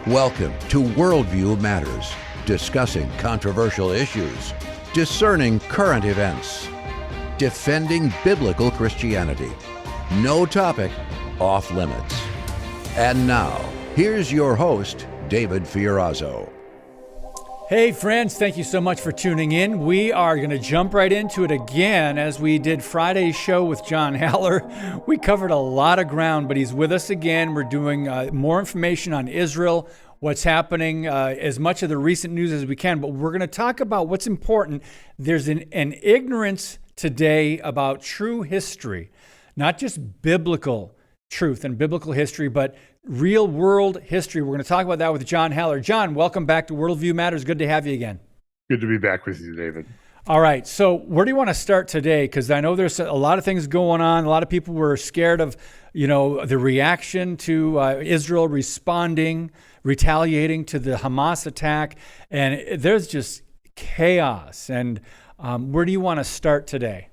Welcome to Worldview Matters, discussing controversial issues, discerning current events, defending biblical Christianity. No topic off limits. And now, here's your host, David Fiorazzo. Hey friends, thank you so much for tuning in. We are going to jump right into it again as we did Friday's show with John Haller. We covered a lot of ground, but he's with us again. We're doing more information on Israel, what's happening, as much of the recent news as we can, but we're going to talk about what's important. There's an ignorance today about true history, not just biblical truth and biblical history, but real world history. We're going to talk about that with John Haller. John, welcome back to Worldview Matters. Good to have you again. Good to be back with you, David. All right. So where do you want to start today? Because I know there's a lot of things going on. A lot of people were scared of, the reaction to Israel responding, retaliating to the Hamas attack. And there's just chaos. And where do you want to start today?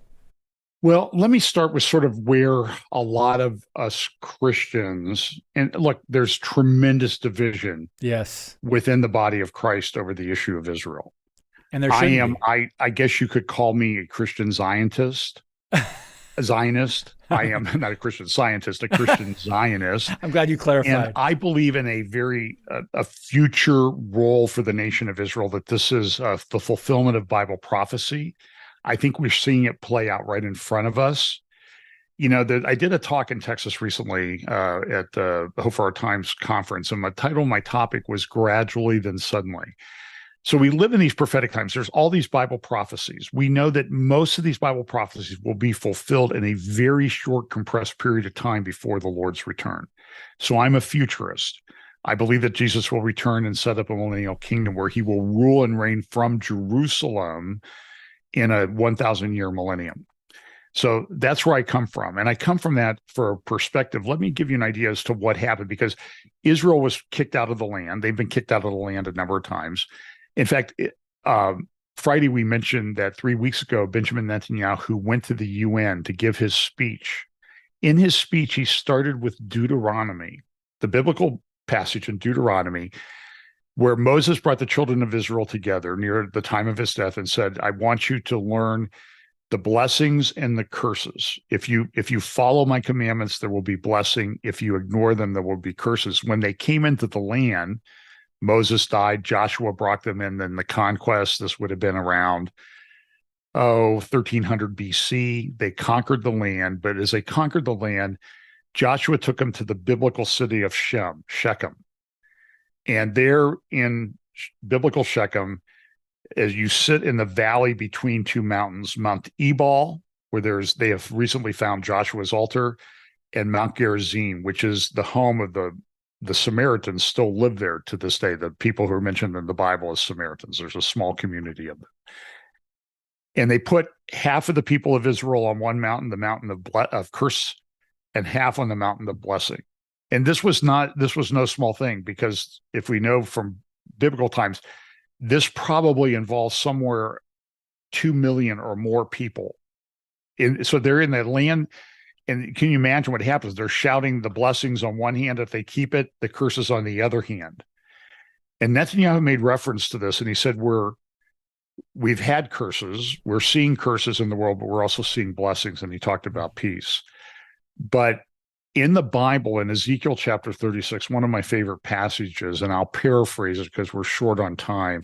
Well, let me start with sort of where a lot of us Christians, and look, there's tremendous division within the body of Christ over the issue of Israel. And there shouldn't be. I guess you could call me a Christian Zionist. Zionist. I am not a Christian scientist, a Christian Zionist. I'm glad you clarified. And I believe in a future role for the nation of Israel, that this is the fulfillment of Bible prophecy. I think we're seeing it play out right in front of us. I did a talk in Texas recently at the Hope for Our Times conference, and my title of my topic was Gradually Then Suddenly. So we live in these prophetic times. There's all these Bible prophecies. We know that most of these Bible prophecies will be fulfilled in a very short, compressed period of time before the Lord's return. So I'm a futurist. I believe that Jesus will return and set up a millennial kingdom where he will rule and reign from Jerusalem in a 1,000-year millennium. So that's where I come from. And I come from that for a perspective. Let me give you an idea as to what happened, because Israel was kicked out of the land. They've been kicked out of the land a number of times. In fact, Friday, we mentioned that 3 weeks ago, Benjamin Netanyahu went to the UN to give his speech. In his speech, he started with Deuteronomy, the biblical passage in Deuteronomy, where Moses brought the children of Israel together near the time of his death and said, I want you to learn the blessings and the curses. If you follow my commandments, there will be blessing. If you ignore them, there will be curses. When they came into the land, Moses died, Joshua brought them in, then the conquest, this would have been around, 1300 BC. They conquered the land, but as they conquered the land, Joshua took them to the biblical city of Shechem. And there in biblical Shechem, as you sit in the valley between two mountains, Mount Ebal, where they have recently found Joshua's altar, and Mount Gerizim, which is the home of the Samaritans, still live there to this day. The people who are mentioned in the Bible as Samaritans, there's a small community of them. And they put half of the people of Israel on one mountain, the mountain of curse, and half on the mountain of blessing. And this was no small thing, because if we know from biblical times, this probably involves somewhere 2 million or more people. So they're in that land. And can you imagine what happens? They're shouting the blessings on one hand. If they keep it, the curses on the other hand. And Netanyahu made reference to this, and he said, we've had curses. We're seeing curses in the world, but we're also seeing blessings. And he talked about peace. But in the Bible, in Ezekiel chapter 36, one of my favorite passages, and I'll paraphrase it because we're short on time,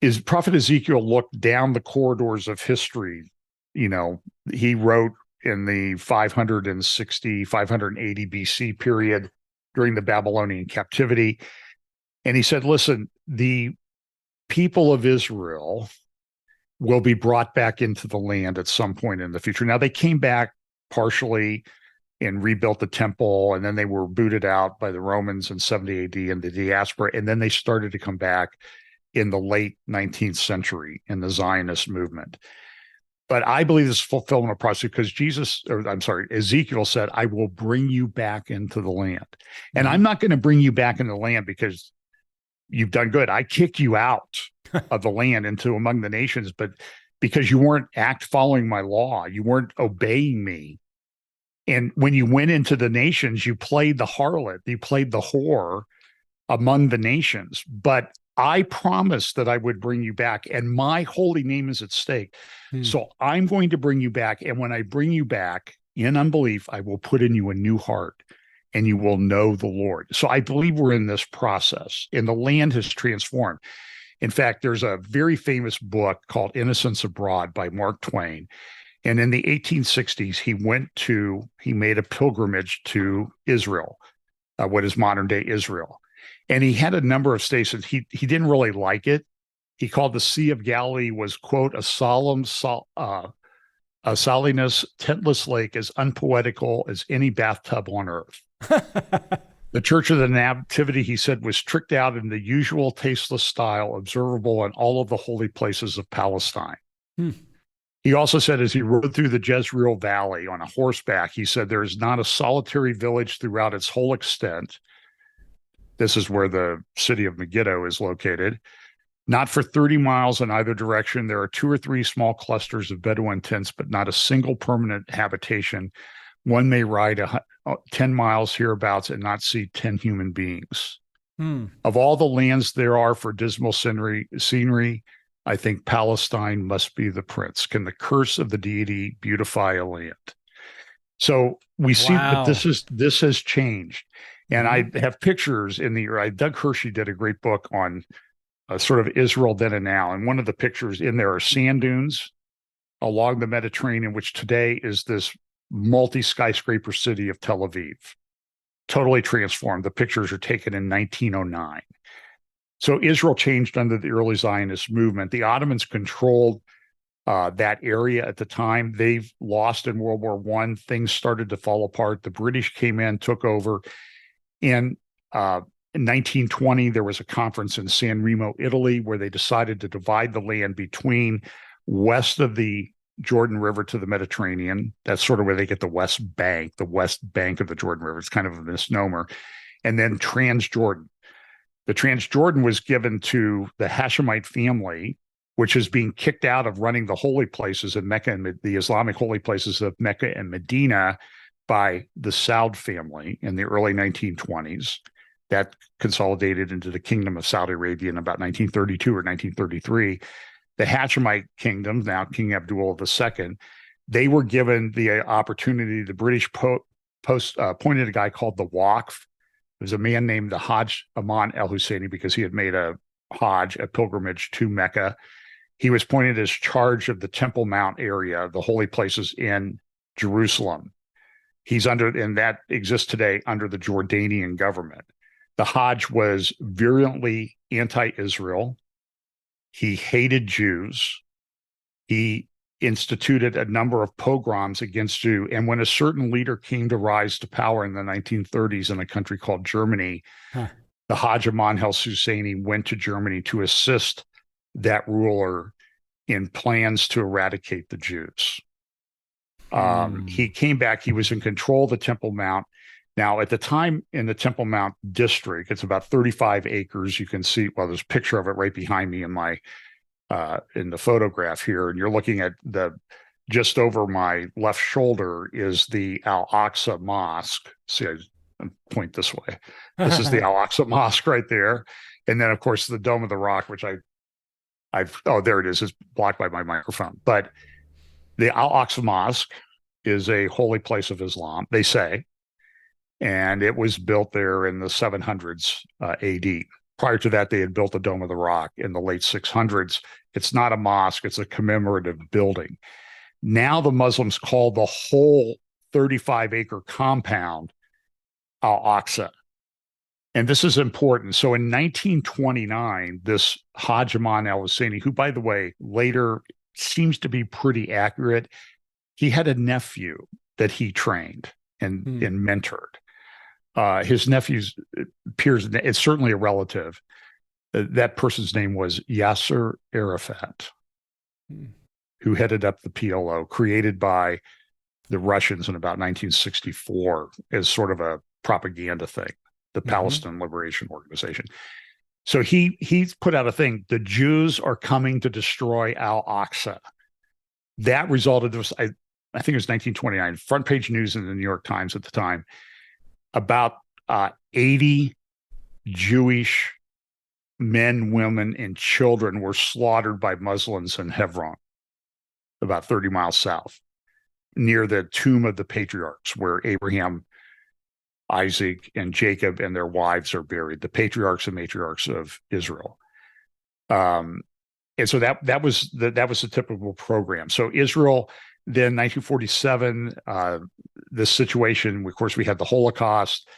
is Prophet Ezekiel looked down the corridors of history. He wrote in the 580 BC period during the Babylonian captivity. And he said, listen, the people of Israel will be brought back into the land at some point in the future. Now, they came back partially and rebuilt the temple, and then they were booted out by the Romans in 70 AD in the diaspora, and then they started to come back in the late 19th century in the Zionist movement. But I believe this is fulfillment of prophecy, because Ezekiel said, I will bring you back into the land. And I'm not going to bring you back into the land because you've done good. I kick you out of the land into among the nations, but because you weren't following my law, you weren't obeying me And when you went into the nations, you played the harlot, you played the whore among the nations. But I promised that I would bring you back, and my holy name is at stake. So I'm going to bring you back. And when I bring you back in unbelief, I will put in you a new heart, and you will know the Lord. So I believe we're in this process, and the land has transformed. In fact, there's a very famous book called Innocents Abroad by Mark Twain. And in the 1860s, he made a pilgrimage to Israel, what is modern day Israel. And he had a number of stations. He didn't really like it. He called the Sea of Galilee was, quote, a saliness, tentless lake as unpoetical as any bathtub on earth. The Church of the Nativity, he said, was tricked out in the usual tasteless style observable in all of the holy places of Palestine. He also said, as he rode through the Jezreel Valley on a horseback, he said, there is not a solitary village throughout its whole extent. This is where the city of Megiddo is located. Not for 30 miles in either direction. There are 2 or 3 small clusters of Bedouin tents, but not a single permanent habitation. One may ride 10 miles hereabouts and not see 10 human beings. Of all the lands there are for dismal scenery, I think Palestine must be the prince. Can the curse of the deity beautify a land? So we see that this has changed. And I have pictures in the Doug Hershey did a great book on sort of Israel then and now. And one of the pictures in there are sand dunes along the Mediterranean, which today is this multi-skyscraper city of Tel Aviv. Totally transformed. The pictures are taken in 1909. So Israel changed under the early Zionist movement. The Ottomans controlled that area at the time. They've lost in World War I. Things started to fall apart. The British came in, took over. And in 1920, there was a conference in San Remo, Italy, where they decided to divide the land between west of the Jordan River to the Mediterranean. That's sort of where they get the West Bank of the Jordan River. It's kind of a misnomer. And then Transjordan. The Transjordan was given to the Hashemite family, which is being kicked out of running the holy places in Mecca and the Islamic holy places of Mecca and Medina by the Saud family in the early 1920s. That consolidated into the Kingdom of Saudi Arabia in about 1932 or 1933. The Hashemite kingdom, now King Abdullah II, they were given the opportunity. The British appointed a guy called the Waqf. It was a man named the Hajj Aman al-Husseini because he had made a Hajj, a pilgrimage to Mecca. He was appointed as charge of the Temple Mount area, the holy places in Jerusalem. And that exists today under the Jordanian government. The Hajj was virulently anti-Israel. He hated Jews. He instituted a number of pogroms against Jews. And when a certain leader came to rise to power in the 1930s in a country called Germany, the Hajj Aman al-Husseini went to Germany to assist that ruler in plans to eradicate the Jews. He came back. He was in control of the Temple Mount. Now, at the time in the Temple Mount district, it's about 35 acres. You can see, well, there's a picture of it right behind me in the photograph here. And you're looking at just over my left shoulder is the Al-Aqsa Mosque. See, I point this way. This is the Al-Aqsa Mosque right there. And then, of course, the Dome of the Rock, which there it is. It's blocked by my microphone. But the Al-Aqsa Mosque is a holy place of Islam, they say. And it was built there in the 700s AD. Prior to that, they had built the Dome of the Rock in the late 600s. It's not a mosque. It's a commemorative building. Now the Muslims call the whole 35-acre compound Al-Aqsa. And this is important. So in 1929, this Hajj Aman al-Husseini, who, by the way, later seems to be pretty accurate, he had a nephew that he trained and mentored. His nephew's appears, it's certainly a relative. That person's name was Yasser Arafat, who headed up the PLO, created by the Russians in about 1964 as sort of a propaganda thing, the Palestine Liberation Organization. So he's put out a thing, the Jews are coming to destroy Al-Aqsa. That resulted in, I think it was 1929, front page news in the New York Times at the time, about 80 Jewish men, women, and children were slaughtered by Muslims in Hebron, about 30 miles south, near the tomb of the patriarchs, where Abraham, Isaac, and Jacob and their wives are buried, the patriarchs and matriarchs of Israel. And so that was the typical program. So Israel, then 1947, this situation, of course, we had the Holocaust,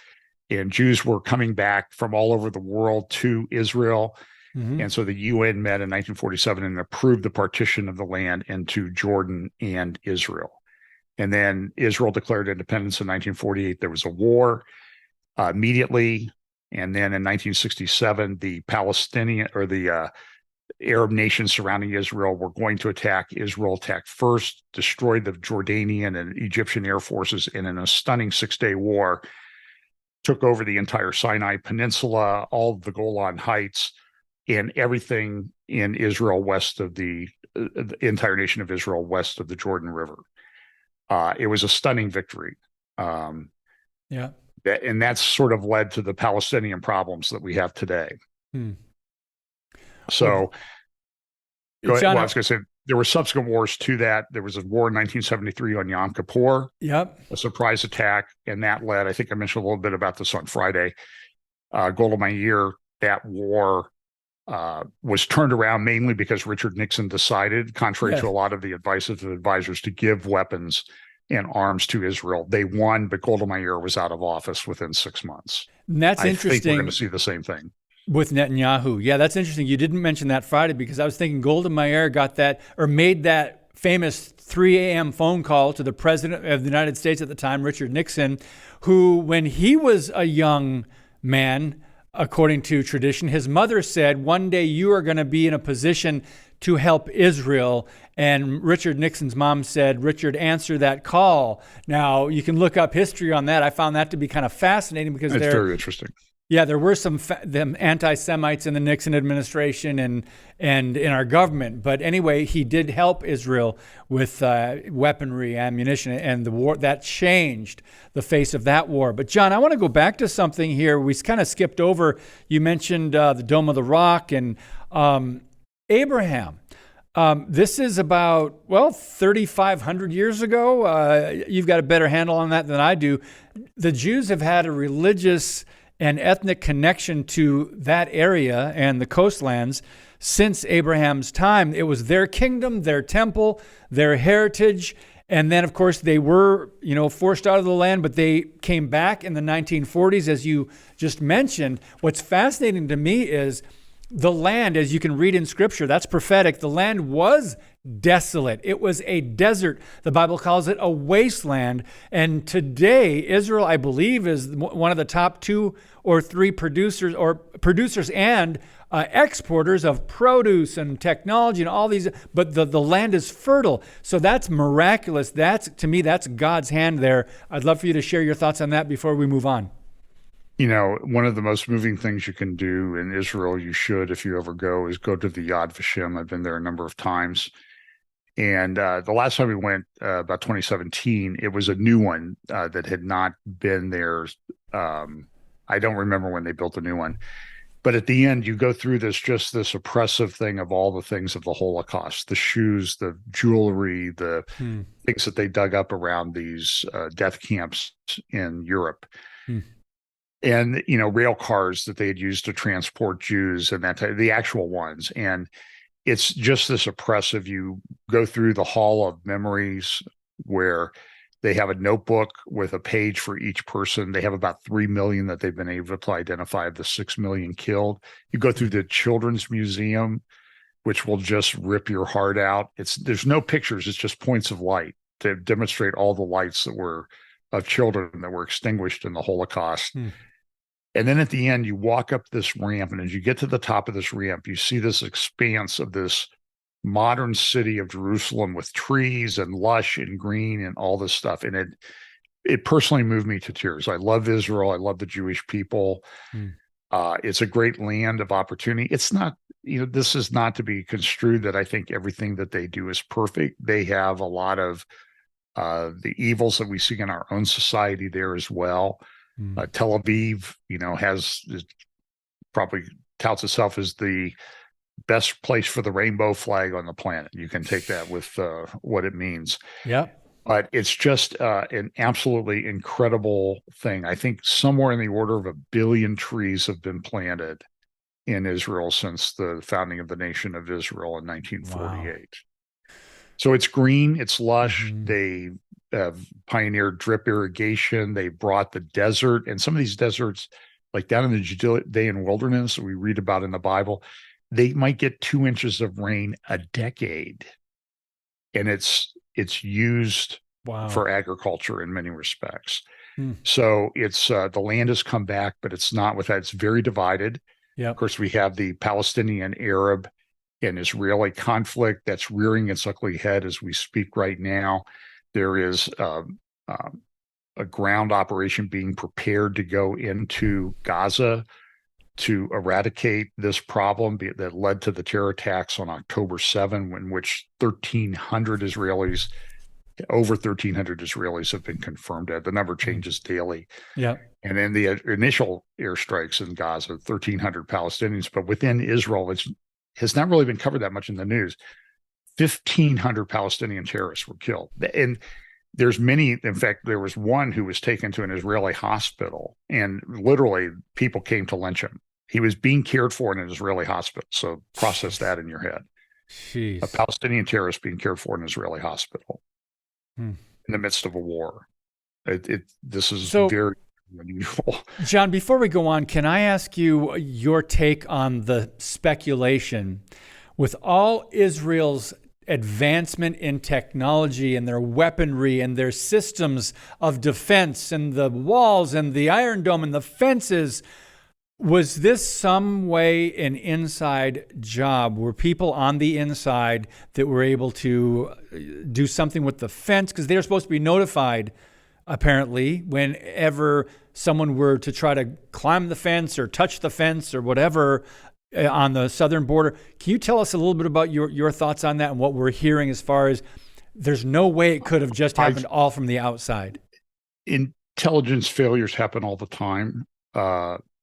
and Jews were coming back from all over the world to Israel. Mm-hmm. And so the UN met in 1947 and approved the partition of the land into Jordan and Israel. And then Israel declared independence in 1948. There was a war immediately. And then in 1967, the Palestinian or the Arab nations surrounding Israel were going to attack. Israel attacked first, destroyed the Jordanian and Egyptian air forces, and in a stunning 6-day war, took over the entire Sinai Peninsula, all of the Golan Heights, and everything in Israel west of the entire nation of Israel west of the Jordan River. It was a stunning victory. Yeah. And that's sort of led to the Palestinian problems that we have today. So, John, I was going to say, there were subsequent wars to that. There was a war in 1973 on Yom Kippur, a surprise attack, and that led, I think I mentioned a little bit about this on Friday, Golda Meir. That war was turned around mainly because Richard Nixon decided, contrary to a lot of the advice of the advisors, to give weapons and arms to Israel. They won, but Golda Meir was out of office within 6 months. And that's interesting. I think we're going to see the same thing with Netanyahu. Yeah, that's interesting. You didn't mention that Friday, because I was thinking Golda Meir got that, or made that famous 3 a.m. phone call to the president of the United States at the time, Richard Nixon, who, when he was a young man, according to tradition, his mother said, one day you are going to be in a position to help Israel. And Richard Nixon's mom said, Richard, answer that call. Now, you can look up history on that. I found that to be kind of fascinating, because it's very interesting. Yeah, there were some them anti-Semites in the Nixon administration and in our government. But anyway, he did help Israel with weaponry, ammunition, and the war. That changed the face of that war. But John, I want to go back to something here. We kind of skipped over. You mentioned the Dome of the Rock and Abraham. This is about, 3,500 years ago. You've got a better handle on that than I do. The Jews have had a religious and ethnic connection to that area and the coastlands since Abraham's time. It was their kingdom, their temple, their heritage. And then, of course, they were, forced out of the land, but they came back in the 1940s, as you just mentioned. What's fascinating to me is the land, as you can read in Scripture, that's prophetic. The land was desolate. It was a desert. The Bible calls it a wasteland. And today, Israel, I believe, is one of the top 2 or 3 producers and exporters of produce and technology and all these. But the land is fertile. So that's miraculous. To me, that's God's hand there. I'd love for you to share your thoughts on that before we move on. One of the most moving things you can do in Israel, you should, if you ever go, is go to the Yad Vashem. I've been there a number of times. And the last time we went, about 2017, it was a new one that had not been there. I don't remember when they built a new one. But at the end, you go through this oppressive thing of all the things of the Holocaust, the shoes, the jewelry, the things that they dug up around these death camps in Europe. And, rail cars that they had used to transport Jews and the actual ones. And it's just this oppressive. You go through the Hall of Memories where they have a notebook with a page for each person. They have about 3 million that they've been able to identify of the 6 million killed. You go through the Children's Museum, which will just rip your heart out. There's no pictures. It's just points of light to demonstrate all the lights that were of children that were extinguished in the Holocaust. And then at the end, you walk up this ramp, and as you get to the top of this ramp, you see this expanse of this modern city of Jerusalem with trees and lush and green and all this stuff. And it personally moved me to tears. I love Israel. I love the Jewish people. It's a great land of opportunity. It's not, this is not to be construed that I think everything that they do is perfect. They have a lot of the evils that we see in our own society there as well. Tel Aviv, has probably touts itself as the best place for the rainbow flag on the planet. You can take that with what it means. Yeah. But it's just an absolutely incredible thing. I think somewhere in the order of 1 billion trees have been planted in Israel since the founding of the nation of Israel in 1948. Wow. So it's green, it's lush. They have pioneered drip irrigation. They brought the desert, and some of these deserts, like down in the Judean wilderness that we read about in the Bible, they might get 2 inches of rain a decade. And it's used for agriculture in many respects. So it's the land has come back, but it's not with that. It's very divided. Of course, we have the Palestinian, Arab, and Israeli conflict that's rearing its ugly head as we speak right now. There is a ground operation being prepared to go into Gaza to eradicate this problem that led to the terror attacks on October 7, in which over 1,300 Israelis have been confirmed dead. The number changes daily. Yeah. And then the initial airstrikes in Gaza, 1,300 Palestinians, but within Israel, it has not really been covered that much in the news. 1,500 Palestinian terrorists were killed. And there's many, in fact, there was one who was taken to an Israeli hospital, and literally people came to lynch him. He was being cared for in an Israeli hospital. So process that in your head. Jeez. A Palestinian terrorist being cared for in an Israeli hospital in the midst of a war. This is very unusual. John, before we go on, can I ask you your take on the speculation with all Israel's advancement in technology and their weaponry and their systems of defense and the walls and the Iron Dome and the fences? Was this some way an inside job? Were people on the inside that were able to do something with the fence? Because they're supposed to be notified, apparently, whenever someone were to try to climb the fence or touch the fence or whatever on the southern border. Can you tell us a little bit about your thoughts on that and what we're hearing as far as there's no way it could have just happened all from the outside? Intelligence failures happen all the time.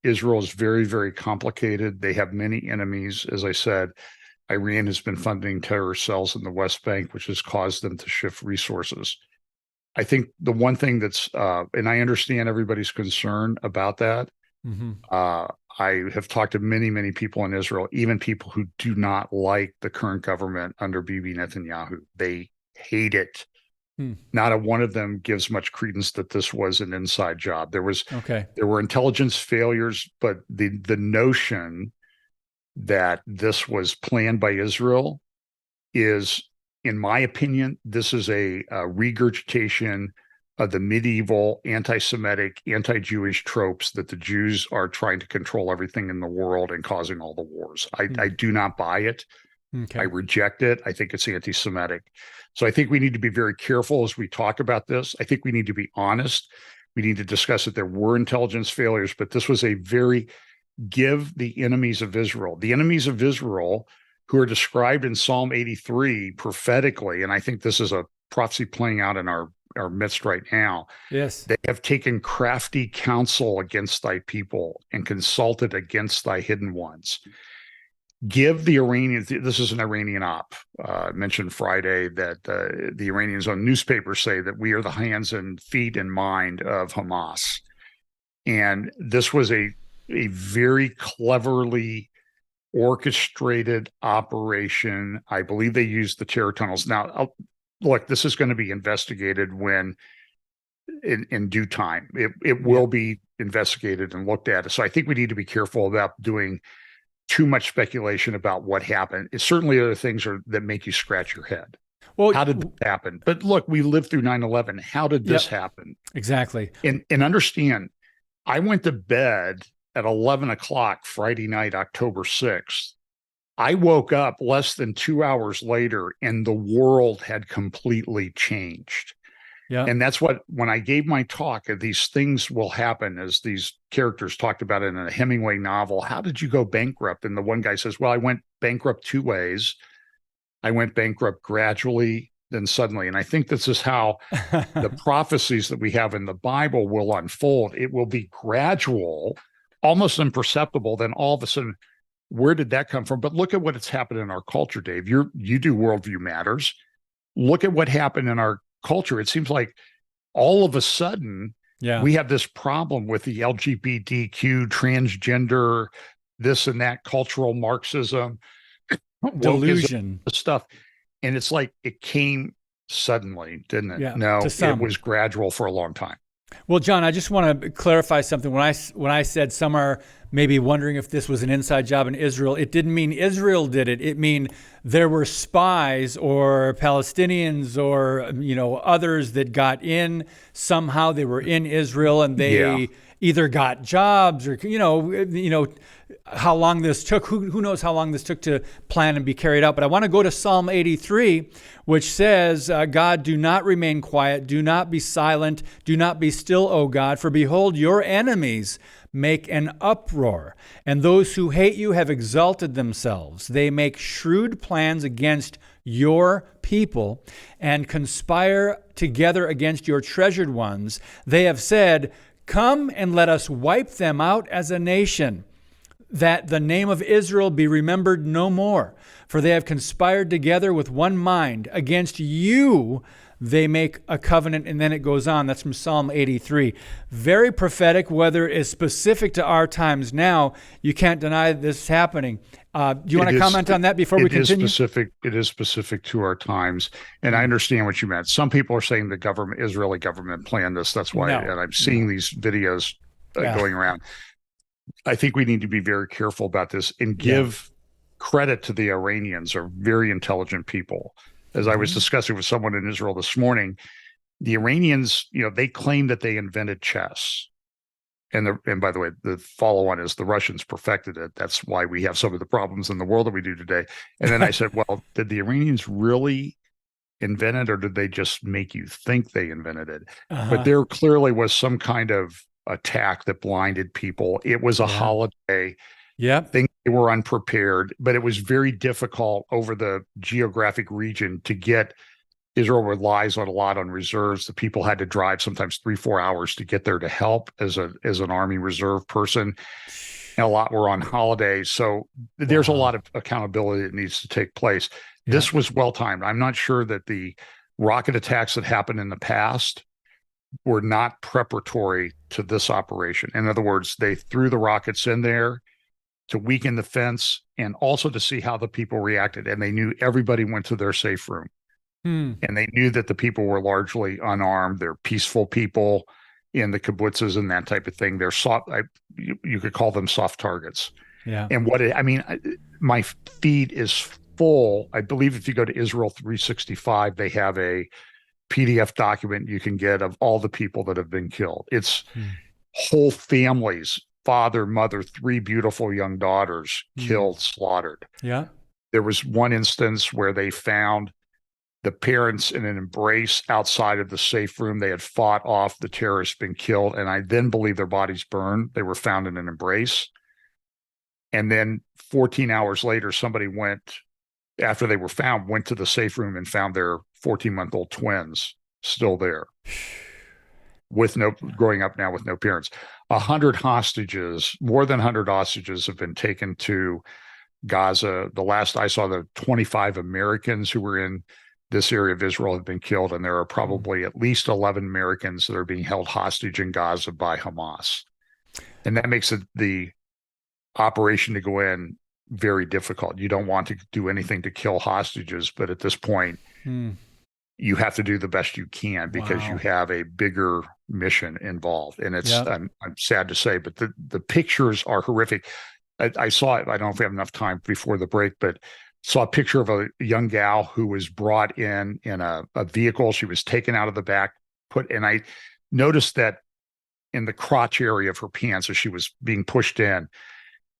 Israel is very, very complicated. They have many enemies. As I said, Iran has been funding terror cells in the West Bank, which has caused them to shift resources. I think the one thing that's, and I understand everybody's concern about that. I have talked to many, many people in Israel, even people who do not like the current government under Bibi Netanyahu. They hate it. Not a one of them gives much credence that this was an inside job. There were intelligence failures, but the notion that this was planned by Israel is, in my opinion, this is a regurgitation of the medieval anti-Semitic, anti-Jewish tropes that the Jews are trying to control everything in the world and causing all the wars. I do not buy it. I reject it. I think it's anti-Semitic. So I think we need to be very careful as we talk about this. I think we need to be honest. We need to discuss that there were intelligence failures, but this was give the enemies of Israel, who are described in Psalm 83 prophetically, and I think this is a prophecy playing out in our midst right now. Yes. They have taken crafty counsel against thy people and consulted against thy hidden ones. Give the Iranians, this is an Iranian op, mentioned Friday that the Iranians on newspapers say that we are the hands and feet and mind of Hamas. And this was a very cleverly orchestrated operation. I believe they used the terror tunnels. Now, look, this is going to be investigated when in due time. It will be investigated and looked at. So I think we need to be careful about doing too much speculation about what happened. It's certainly other things that make you scratch your head. Well, how did this happen? But look, we lived through 9/11. How did this happen? Exactly. And understand, I went to bed at 11 o'clock Friday night, October 6th. I woke up less than 2 hours later and the world had completely changed. Yeah. And that's when I gave my talk, these things will happen, as these characters talked about in a Hemingway novel. How did you go bankrupt? And the one guy says, well, I went bankrupt two ways. I went bankrupt gradually then suddenly. And I think this is how the prophecies that we have in the Bible will unfold. It will be gradual, almost imperceptible. Then all of a sudden, where did that come from? But look at what has happened in our culture, Dave. You do Worldview Matters. Look at what happened in our culture. It seems like all of a sudden we have this problem with the LGBTQ, transgender, this and that, cultural Marxism, delusion stuff. And it's like it came suddenly, didn't it? Yeah, No, it was gradual for a long time. Well, John, I just want to clarify something. When I said some are maybe wondering if this was an inside job in Israel, it didn't mean Israel did it. It mean there were spies or Palestinians or others that got in somehow. They were in Israel and they either got jobs or how long this took. Who knows how long this took to plan and be carried out. But I want to go to Psalm 83, which says, God, do not remain quiet. Do not be silent. Do not be still, O God, for behold, your enemies make an uproar, and those who hate you have exalted themselves. They make shrewd plans against your people and conspire together against your treasured ones. They have said, come and let us wipe them out as a nation, that the name of Israel be remembered no more. For they have conspired together with one mind. Against you they make a covenant. And then it goes on. That's from Psalm 83. Very prophetic, whether it's specific to our times now. You can't deny this happening. Do you want to comment on that before we continue? It is specific to our times. And I understand what you meant. Some people are saying the Israeli government planned this. That's why, and I'm seeing these videos going around. I think we need to be very careful about this and give credit to the Iranians, are very intelligent people. As I was discussing with someone in Israel this morning, the Iranians, they claim that they invented chess. And by the way, the follow-on is the Russians perfected it. That's why we have some of the problems in the world that we do today. And then I said, well, did the Iranians really invent it, or did they just make you think they invented it? But there clearly was some kind of attack that blinded people. It was a holiday. Yeah. They were unprepared, but it was very difficult over the geographic region to get. Israel relies a lot on reserves. The people had to drive sometimes 3-4 hours to get there to help as an Army Reserve person. And a lot were on holidays. So there's a lot of accountability that needs to take place. Yeah. This was well-timed. I'm not sure that the rocket attacks that happened in the past were not preparatory to this operation. In other words, they threw the rockets in there to weaken the fence and also to see how the people reacted. And they knew everybody went to their safe room. And they knew that the people were largely unarmed. They're peaceful people in the kibbutzes and that type of thing. They're soft. You could call them soft targets. Yeah. And my feed is full. I believe if you go to Israel 365, they have a PDF document you can get of all the people that have been killed. It's whole families, father, mother, 3 beautiful young daughters killed, slaughtered. Yeah. There was one instance where they found the parents in an embrace outside of the safe room. They had fought off the terrorists, been killed, and I then believe their bodies burned. They were found in an embrace. And then 14 hours later, somebody after they were found, went to the safe room and found their 14-month-old twins still there, growing up now with no parents. 100 hostages, more than 100 hostages have been taken to Gaza. The last I saw, the 25 Americans who were in this area of Israel have been killed, and there are probably at least 11 Americans that are being held hostage in Gaza by Hamas. And that makes the operation to go in very difficult. You don't want to do anything to kill hostages, but at this point, you have to do the best you can because you have a bigger mission involved. And it's I'm sad to say, but the pictures are horrific. I saw it. I don't know if we have enough time before the break, but saw a picture of a young gal who was brought in a vehicle. She was taken out of the back, and I noticed that in the crotch area of her pants as she was being pushed in,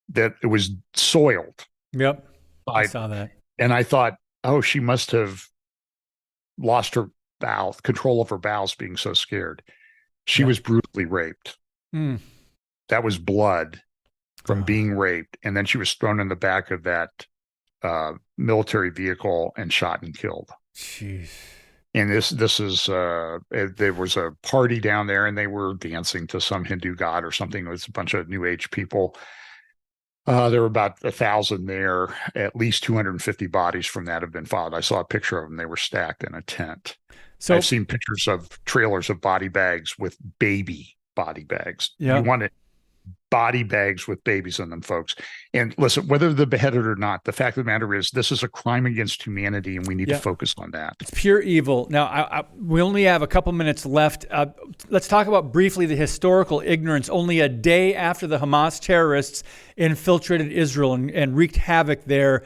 that it was soiled. Yep. I saw that. And I thought, oh, she must have lost her control of her bowels being so scared. She was brutally raped. That was blood from being raped. And then she was thrown in the back of that military vehicle and shot and killed. Jeez. And this is there was a party down there, and they were dancing to some Hindu god or something. It was a bunch of New Age people. There were about 1,000 there. At least 250 bodies from that have been found. I saw a picture of them. They were stacked in a tent. So I've seen pictures of trailers of body bags with baby body bags. yeah. You want it body bags with babies in them, folks. And listen, whether they're beheaded or not, the fact of the matter is this is a crime against humanity, and we need to focus on that. It's pure evil. Now, we only have a couple minutes left. Let's talk about briefly the historical ignorance. Only a day after the Hamas terrorists infiltrated Israel and wreaked havoc there,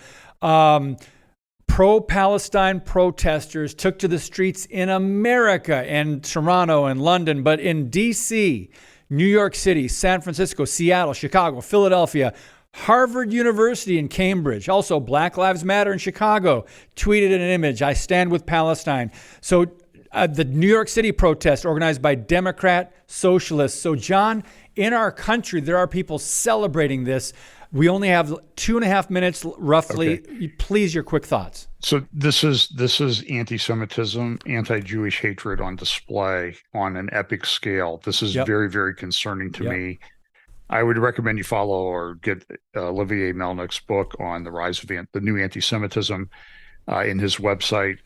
pro-Palestine protesters took to the streets in America and Toronto and London, but in D.C., New York City, San Francisco, Seattle, Chicago, Philadelphia, Harvard University in Cambridge, also Black Lives Matter in Chicago, tweeted an image, "I stand with Palestine." So the New York City protest organized by Democrat socialists. So John, in our country, there are people celebrating this. We only have 2.5 minutes roughly. Okay. Please, your quick thoughts. So this is anti-Semitism, anti-Jewish hatred on display on an epic scale. This is very, very concerning to me. I would recommend you follow or get Olivier Melnick's book on the rise of the new anti-Semitism in his website,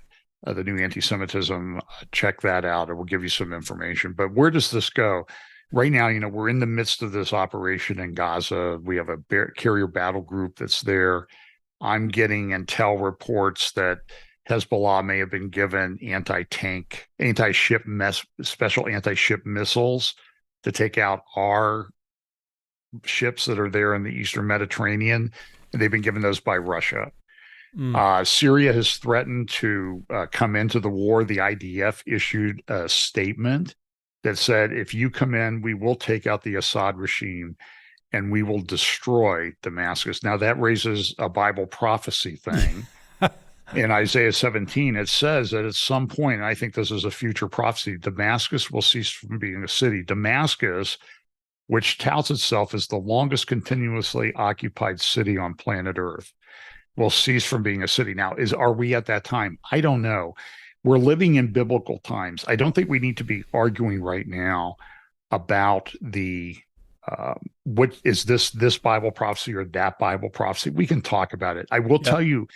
the new anti-Semitism. Check that out. It will give you some information. But where does this go? Right now, we're in the midst of this operation in Gaza. We have a carrier battle group that's there. I'm getting intel reports that Hezbollah may have been given special anti-ship missiles to take out our ships that are there in the Eastern Mediterranean. And they've been given those by Russia. Syria has threatened to come into the war. The IDF issued a statement that said, if you come in, we will take out the Assad regime and we will destroy Damascus. Now, that raises a Bible prophecy thing. In Isaiah 17, it says that at some point, and I think this is a future prophecy, Damascus will cease from being a city. Damascus, which touts itself as the longest continuously occupied city on planet Earth, will cease from being a city. Now, are we at that time? I don't know. We're living in biblical times. I don't think we need to be arguing right now about what is this Bible prophecy or that Bible prophecy. We can talk about it. I will tell you,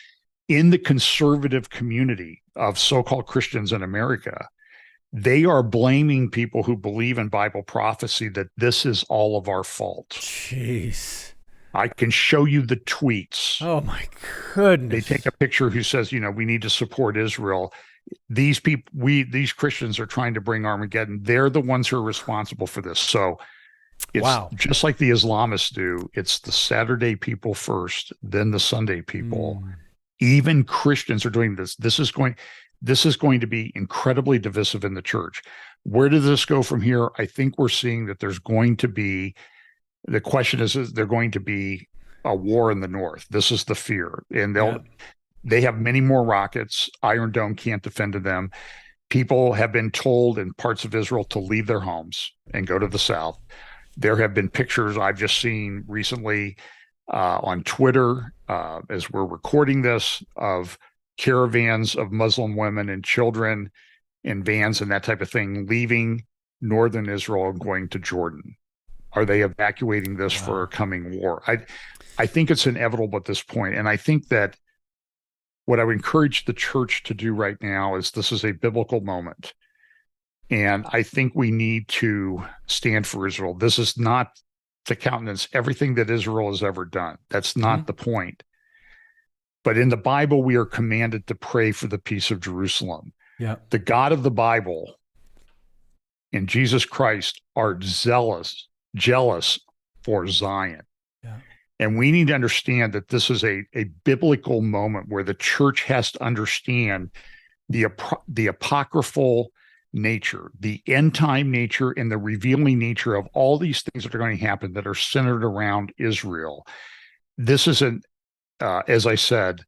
in the conservative community of so-called Christians in America, they are blaming people who believe in Bible prophecy that this is all of our fault. Jeez. I can show you the tweets. Oh my goodness. They take a picture who says, we need to support Israel. These these Christians are trying to bring Armageddon. They're the ones who are responsible for this. So it's just like the Islamists do. It's the Saturday people first, then the Sunday people. Even Christians are doing this. This is going to be incredibly divisive in the church. Where does this go from here? I think we're seeing that there's going to be, the question is there going to be a war in the north? This is the fear. And they have many more rockets. Iron Dome can't defend them. People have been told in parts of Israel to leave their homes and go to the south. There have been pictures I've just seen recently on Twitter as we're recording this of caravans of Muslim women and children in vans and that type of thing leaving northern Israel and going to Jordan. Are they evacuating this for a coming war? I think it's inevitable at this point. And I think that what I would encourage the church to do right now is this is a biblical moment. And I think we need to stand for Israel. This is not to countenance everything that Israel has ever done. That's not the point. But in the Bible, we are commanded to pray for the peace of Jerusalem. Yeah. The God of the Bible and Jesus Christ are jealous for Zion. Yeah. And we need to understand that this is a biblical moment where the church has to understand the apocryphal nature, the end time nature, and the revealing nature of all these things that are going to happen that are centered around Israel. This isn't, as I said,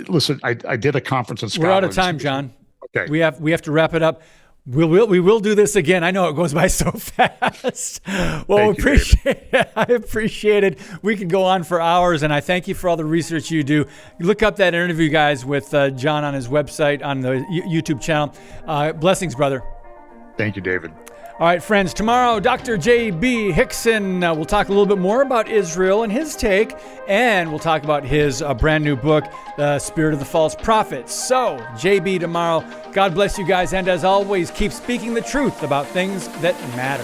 listen, I did a conference in Scotland. We're out of time, John. Okay. We have to wrap it up. We will do this again. I know it goes by so fast. Well, I appreciate it. We can go on for hours, and I thank you for all the research you do. Look up that interview, guys, with John on his website, on the YouTube channel. Blessings, brother. Thank you, David. All right, friends, tomorrow, Dr. J.B. Hickson will talk a little bit more about Israel and his take, and we'll talk about his brand new book, The Spirit of the False Prophets. So, J.B. tomorrow. God bless you guys, and as always, keep speaking the truth about things that matter.